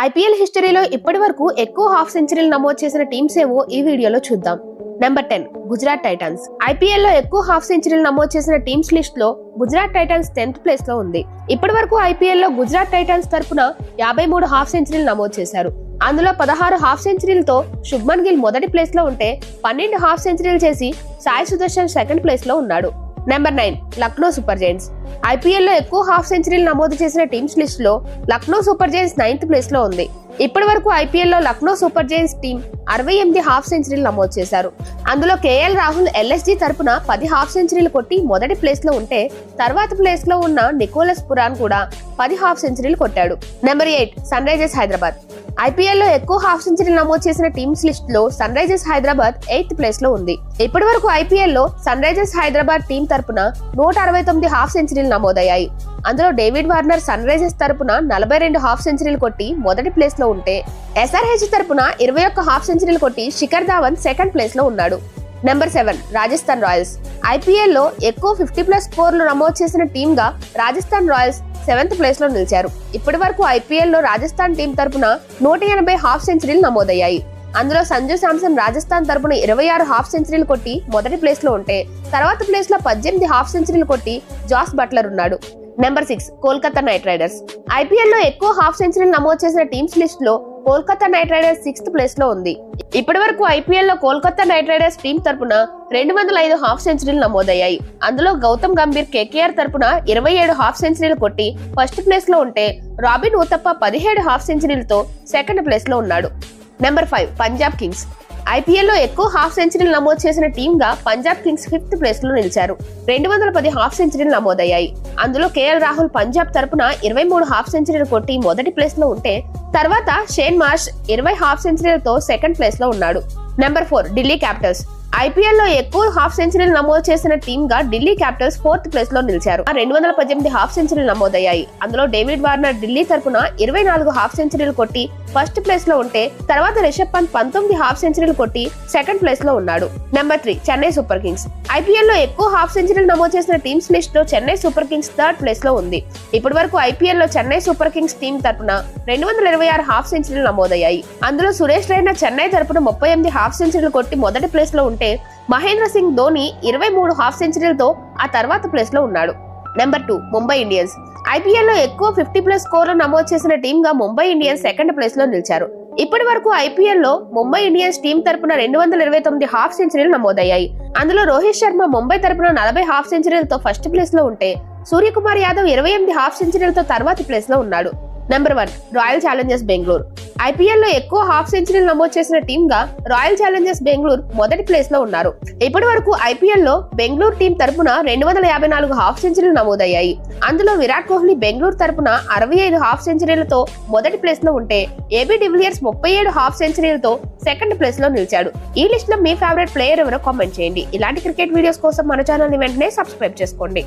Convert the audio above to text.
IPL హిస్టరీలో ఇప్పటి వరకు ఎక్కువ హాఫ్ సెంచరీలు నమోదు చేసిన టీమ్స్ ఏవో ఈ వీడియోలో చూద్దాం. Number 10 Gujarat Titans. ఐపీఎల్ లో ఎక్కువ హాఫ్ సెంచరీలు నమోదు చేసిన టీమ్స్ లిస్ట్ లో గుజరాత్ టైటన్స్ 10th ప్లేస్ లో ఉంది. ఇప్పటి వరకు ఐపీఎల్ లో గుజరాత్ టైటన్స్ తరపున 53 హాఫ్ సెంచరీలు నమోదు చేశారు. అందులో 16 హాఫ్ సెంచరీలతో శుభ్మన్ గిల్ మొదటి ప్లేస్ లో ఉంటే 12 హాఫ్ సెంచరీలు చేసి సాయి సుదర్శన్ సెకండ్ ప్లేస్ లో ఉన్నాడు. Number 9 Lucknow super Giants. IPL లో ఎక్కువ హాఫ్ సెంచరీలు నమోదు చేసిన టీమ్స్ లిస్ట్ లో Lucknow super Giants 9th place లో ఉంది. ఇప్పటి వరకు ఐపీఎల్ లో Lucknow super Giants team 68 half సెంచరీలు నమోదు చేశారు. అందులో కేఎల్ రాహుల్ ఎల్ఎస్జీ తరపున 10 హాఫ్ సెంచరీలు కొట్టి మొదటి ప్లేస్ లో ఉంటే తర్వాత ప్లేస్ లో ఉన్న నికోలస్ పురాన్ కూడా 10 హాఫ్ సెంచరీలు కొట్టాడు. Number 8 Sunrisers Hyderabad. IPL లో ఎక్కువ హాఫ్ సెంచరీలు నమోదు చేసిన టీమ్స్ లిస్ట్ లో Sunrisers Hyderabad 8th place లో ఉంది. ఇప్పటి వరకు ఐపీఎల్ లో సన్ రైజర్స్ హైదరాబాద్ టీం తరపున 169 హాఫ్ సెంచరీలు నమోదయ్యాయి. అందులో డేవిడ్ వార్నర్ సన్ రైజర్స్ తరపున 42 హాఫ్ సెంచరీలు కొట్టి మొదటి ప్లేస్ లో ఉంటే ఎస్ఆర్హెచ్ తరపున 21 హాఫ్ సెంచరీలు కొట్టి శిఖర్ ధావన్ సెకండ్ ప్లేస్ లో ఉన్నాడు. Number 7 Rajasthan Royals. ఐపీఎల్ లో ఎక్కువ 50+ స్కోర్లు నమోదు చేసిన టీమ్ గా రాజస్థాన్ రాయల్స్ 7th ప్లేస్ లో నిలిచారు. ఇప్పటి వరకు ఐపీఎల్ లో రాజస్థాన్ టీం తరపున 180 హాఫ్ సెంచరీలు నమోదయ్యాయి. అందులో సంజు శాంసన్ రాజస్థాన్ తరపున 26 హాఫ్ సెంచరీలు కొట్టి మొదటి ప్లేస్ లో ఉంటే తర్వాత ప్లేస్ లో 18 హాఫ్ సెంచరీలు కొట్టి జాస్ బట్లర్ ఉన్నాడు. Number 6 Kolkata night riders. IPL లో ఎక్కువ హాఫ్ సెంచరీలు నమోదు చేసిన టీమ్స్ లిస్ట్ లో Kolkata night riders 6th place లో ఉంది. ఇప్పటి వరకు ఐపీఎల్ లో కోల్కతా నైట్ రైడర్స్ టీం తరపున 205 హాఫ్ సెంచరీలు నమోదయ్యాయి. అందులో గౌతమ్ గంభీర్ కేకేఆర్ తరపున 27 హాఫ్ సెంచరీలు కొట్టి ఫస్ట్ ప్లేస్ లో ఉంటే రాబిన్ ఉతప్ప 17 హాఫ్ సెంచరీలతో సెకండ్ ప్లేస్ లో ఉన్నాడు. Number 5 Punjab Kings. ఐపీఎల్ లో ఎక్కువ హాఫ్ సెంచరీలు నమోదు చేసిన టీమ్ గా పంజాబ్ కింగ్స్ 5th ప్లేస్ లో నిలిచారు. 210 హాఫ్ సెంచరీలు నమోదయ్యాయి. అందులో కేఎల్ రాహుల్ పంజాబ్ తరపున 23 హాఫ్ సెంచరీలు కొట్టి మొదటి ప్లేస్ లో ఉంటే తర్వాత షేన్ మార్ష్ 20 హాఫ్ సెంచరీలతో సెకండ్ ప్లేస్ లో ఉన్నాడు. Number 4 Delhi Capitals. ఐపీఎల్ లో ఎక్కువ హాఫ్ సెంచరీలు నమోదు చేసిన టీమ్ గా ఢిల్లీ క్యాపిటల్స్ 4th ప్లేస్ లో నిలిచారు. 218 హాఫ్ సెంచరీలు నమోదయ్యాయి. అందులో డేవిడ్ వార్నర్ ఢిల్లీ తరపున 24 హాఫ్ సెంచరీలు కొట్టి ఫస్ట్ ప్లేస్ లో ఉంటే తర్వాత రిషబ్ పంత్ 19 హాఫ్ సెంచరీలు కొట్టి సెకండ్ ప్లేస్ లో ఉన్నాడు. Number 3 Chennai super Kings. IPL లో ఎక్కువ హాఫ్ సెంచరీలు నమోదు చేసిన టీమ్స్ లిస్ట్ లో Chennai super Kings 3rd place లో ఉంది. ఇప్పటి వరకు ఐపీఎల్ లో చెన్నై సూపర్ కింగ్స్ టీం తరపున 226 హాఫ్ సెంచరీలు నమోదయ్యాయి. అందులో సురేష్ రైనా చెన్నై తరపున 38 హాఫ్ సెంచరీలు కొట్టి మొదటి ప్లేస్ లో ఉంటే మహేంద్ర సింగ్ ధోని 23 హాఫ్ సెంచరీలతో ఆ తర్వాత ప్లేస్ లో ఉన్నాడు. Number 2 Mumbai Indians. ఐపీఎల్ లో ఎక్కువ 50+ స్కోర్లు నమోదు చేసిన టీమ్ గా ముంబై ఇండియన్స్ 2nd ప్లేస్ లో నిలిచారు. ఇప్పటి వరకు ఐపీఎల్ లో ముంబై ఇండియన్స్ టీం తరపున 229 హాఫ్ సెంచరీలు నమోదయ్యాయి. అందులో రోహిత్ శర్మ ముంబై తరపున 40 హాఫ్ సెంచరీలతో ఫస్ట్ ప్లేస్ లో ఉంటే సూర్యకుమార్ యాదవ్ 28 హాఫ్ సెంచరీలతో తర్వాతి ప్లేస్ లో ఉన్నాడు. Number 1 royal Challengers Bengaluru. IPL లో ఎక్కువ హాఫ్ సెంచరీలు నమోదు చేసిన టీమ్ గా రాయల్ ఛాలెంజర్స్ బెంగళూరు మొదటి ప్లేస్ లో ఉన్నారు. ఇప్పటి వరకు ఐపీఎల్ లో బెంగళూరు టీం తరపున 254 హాఫ్ సెంచరీలు నమోదయ్యాయి. అందులో విరాట్ కోహ్లీ బెంగళూరు తరపున 65 హాఫ్ సెంచరీలతో మొదటి ప్లేస్ లో ఉంటే ఏబీ డివిలియర్స్ 37 హాఫ్ సెంచరీలతో సెకండ్ ప్లేస్ లో నిలిచాడు. ఈ లిస్ట్ లో మీ ఫేవరెట్ ప్లేయర్ ఎవరో కామెంట్ చేయండి. ఇలాంటి క్రికెట్ వీడియోస్ కోసం మన ఛానల్ ని వెంటనే సబ్స్క్రైబ్ చేసుకోండి.